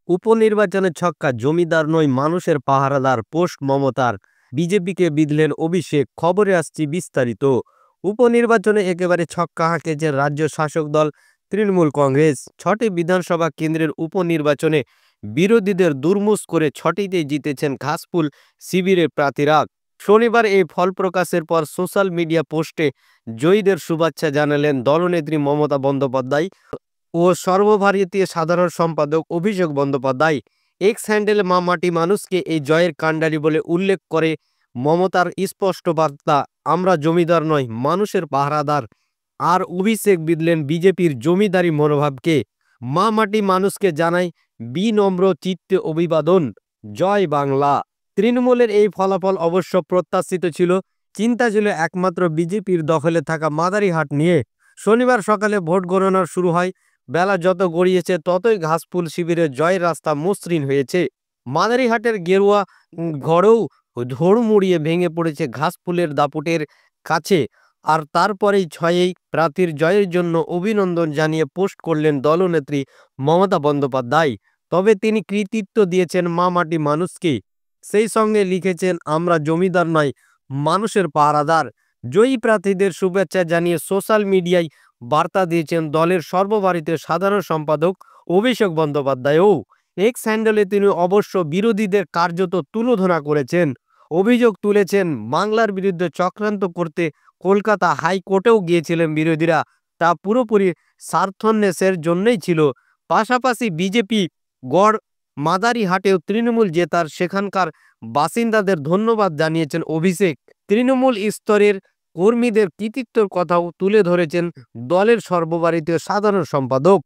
উপনির্বাচনের ছক্কা, জমিদার নয় মানুষের পাহারাদার, পোস্ট মমতার, বিজেপিকে বিঁধলেন অভিষেক। খবরে আসছি বিস্তারিত। উপনির্বাচনে একেবারে ছক্কা হাঁকেছে রাজ্য শাসক দল তৃণমূল কংগ্রেস। ৬টি বিধানসভা কেন্দ্রের উপনির্বাচনে বিরোধীদের দুর্মুষ করে ৬টিতেই জিতেছেন ঘাসফুল শিবিরের প্রার্থীরা। শনিবার এই ফল প্রকাশের পর সোশ্যাল মিডিয়া পোস্টে জয়ীদের শুভেচ্ছা জানালেন দলনেত্রী মমতা বন্দ্যোপাধ্যায় ও সর্বভারতীয় সাধারণ সম্পাদক অভিষেক বন্দ্যোপাধ্যায়। এক্স হ্যান্ডেলে মা মাটি মানুষকে এই জয়ের কাণ্ডারি বলে উল্লেখ করে মমতার স্পষ্ট বার্তা, আমরা জমিদার নয় মানুষের পাহারাদার। আর অভিষেক বিঁধলেন বিজেপির জমিদারি মনোভাবকে। মা মাটি মানুষকে জানায় বিনম্র চিত্তে অভিবাদন, জয় বাংলা। তৃণমূলের এই ফলাফল অবশ্য প্রত্যাশিত ছিল। চিন্তা ছিল একমাত্র বিজেপির দখলে থাকা মাদারিহাট নিয়ে। শনিবার সকালে ভোট গণনা শুরু হয়। বেলা যত গড়িয়েছে ততই ঘাসফুল শিবিরের জয়ের রাস্তা মসৃণ হয়েছে। মাদারিহাটের গেরুয়া ঘরেও ধড়মুড়িয়ে ভেঙে পড়েছে ঘাসফুলের দাপুটের কাছে। আর তারপরেই ৬ই প্রার্থীর জয়ের জন্য অভিনন্দন জানিয়ে পোস্ট করলেন দলনেত্রী মমতা বন্দ্যোপাধ্যায়। তবে তিনি কৃতিত্ব দিয়েছেন মা মাটি মানুষকে। সেই সঙ্গে লিখেছেন, আমরা জমিদার নয় মানুষের পাহারাদার। জয়ী প্রার্থীদের শুভেচ্ছা জানিয়ে সোশ্যাল মিডিয়ায় বার্তা দিয়েছেন দলের সর্বভারতীয় সাধারণ সম্পাদক অভিষেক বন্দ্যোপাধ্যায়ও। এক্স হ্যান্ডেলে তিনি অবশ্য বিরোধীদের কার্যত তুলোধনা করেছেন। অভিযোগ তুলেছেন, বাংলার বিরুদ্ধে চক্রান্ত করতে কলকাতা হাইকোর্টেও গিয়েছিলেন বিরোধীরা। তা পুরোপুরি স্বার্থান্বেষের জন্যই ছিল। পাশাপাশি বিজেপি গড় মাদারিহাটেও তৃণমূল জেতার সেখানকার বাসিন্দাদের ধন্যবাদ জানিয়েছেন অভিষেক। তৃণমূল স্তরের কর্মীদের কৃতিত্বের কথাও তুলে ধরেছেন দলের সর্বভারতীয় সাধারণ সম্পাদক।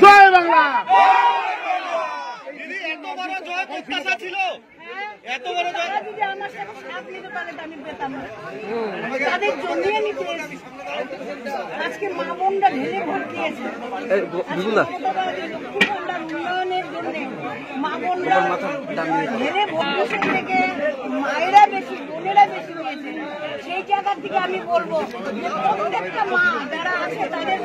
জয় বাংলা। এত বড় জয় যদি আমার সাথে সাথ নিত তাহলে আমি পেতাম না। তাদের জন্যই আমি পেয়েছি। আজকে মা বোনরা ঢেলে ভোট দিয়েছে। উন্নয়নের জন্য মা বোনরা ঢেলে ভোট থেকে মায়েরা বেশি, বোনেরা বেশি হয়েছে। সেই জায়গা থেকে আমি বলবো যে প্রত্যেকটা মা যারা আছে তাদের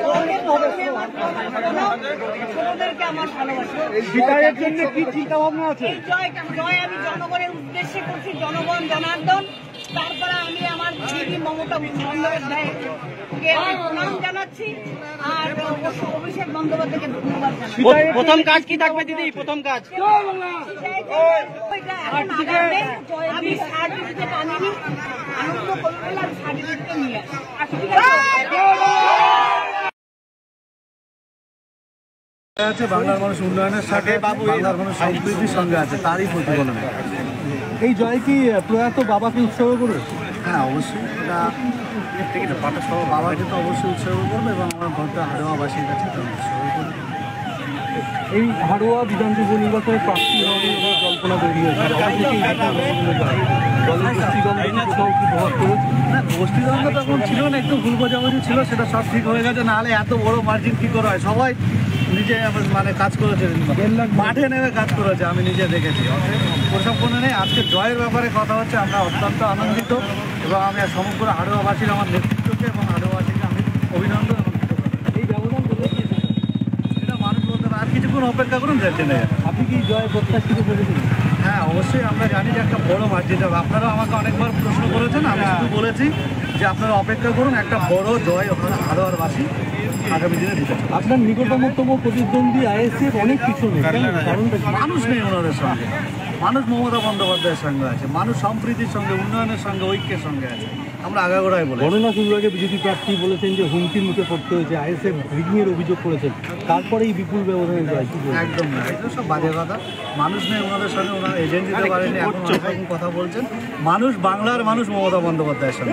ছোটদেরকে আমার ভালোবাসা। বিজয়ের জন্য কি চিন্তা ভাবনা আছে? এই জয় আমি জনগণের উদ্দেশ্যে করছি, জনগণ জনার্দন। তারপরে আমি আমার দিদি মমতা বন্দ্যোপাধ্যায়কে প্রণাম জানাচ্ছি আর অভিষেক বন্দ্যোপাধ্যায়কে ধন্যবাদ জানাচ্ছি। প্রথম কাজ কি থাকবে দিদি? প্রথম কাজ আমি সার্টিফিকেট আনিনি, আনন্দ করবে আমি সার্টিফিকেট নিয়ে আসি। বাংলার মানুষ উন্নয়নের সাথে বাংলার মানুষ সম্প্রীতির সঙ্গে আছে, তারই প্রতিফলন। এই জয় কি প্রয়াত বাবাকে উৎসর্গ করবে? হ্যাঁ, অবশ্যই। এটা বাবাকে তো অবশ্যই উৎসর্গ করবে এবং আমার ভোটটা হাড়োয়াবাসীর কাছে উৎসর্গ করবে। এই হাড়োয়া বিধানসভা নির্বাচনে প্রার্থী হবে জল্পনা তৈরি হয়েছে। গোষ্ঠীদ্বন্দ্ব তখন ছিল না, একটু ভুল বোঝাবুঝি ছিল, সেটা সব ঠিক হয়ে গেছে। নাহলে এত বড় মার্জিন কি করে হয়? সবাই নিজে মানে কাজ করেছে, মাঠে নেমে কাজ করেছে, আমি নিজে দেখেছি। ওসব কোনো নেই। আজকে জয়ের ব্যাপারে কথা হচ্ছে, আমরা অত্যন্ত আনন্দিত এবং আমি সমগ্র হাড়োয়াবাসীর আমার নেতৃত্বকে এবং হাড়োয়াবাসীকে আমি অভিনন্দন এবং এই ব্যবধান বলে দিয়েছি। এটা মানুষ বলতে আর কিছুক্ষণ অপেক্ষা করুন, দেখতে নেই। আপনি কি জয় প্রত্যাশিত করেছিলেন? হ্যাঁ, অবশ্যই। আমরা জানি যে একটা বড় মার্জিন হবে। আপনারা আমাকে অনেকবার প্রশ্ন করেছেন, আমি শুধু বলেছি যে আপনারা অপেক্ষা করুন, একটা বড় জয় ওখানে হাড়োয়ারবাসী আগামী দিনে দিতে। আপনার নিকটতম প্রতিদ্বন্দ্বী আইএসএফ অনেক পিছনে, কারণ মানুষ নেই ওনাদের সঙ্গে। মানুষ মমতা বন্দ্যোপাধ্যায়ের সঙ্গে আছে, মানুষ সম্প্রীতির সঙ্গে, উন্নয়নের সঙ্গে, ঐক্যের সঙ্গে আছে। আমরা আগাগোড়ায় বলি। গণনা শুরুর আগে বিজেপি প্রার্থী বলেছেন যে হুমকির মুখে পড়তে হয়েছে, আইএসএফ রিগিংয়ের অভিযোগ করেছেন, তারপরে এই বিপুল ব্যবধানে জয়। একদম না, এটা সব বাজে কথা। মানুষ নেই ওনাদের সঙ্গে, ওনারা এজেন্ট দিতে পারেনি, এখন অনেক রকম কথা বলছেন। মানুষ, বাংলার মানুষ মমতা বন্দ্যোপাধ্যায়ের সঙ্গে।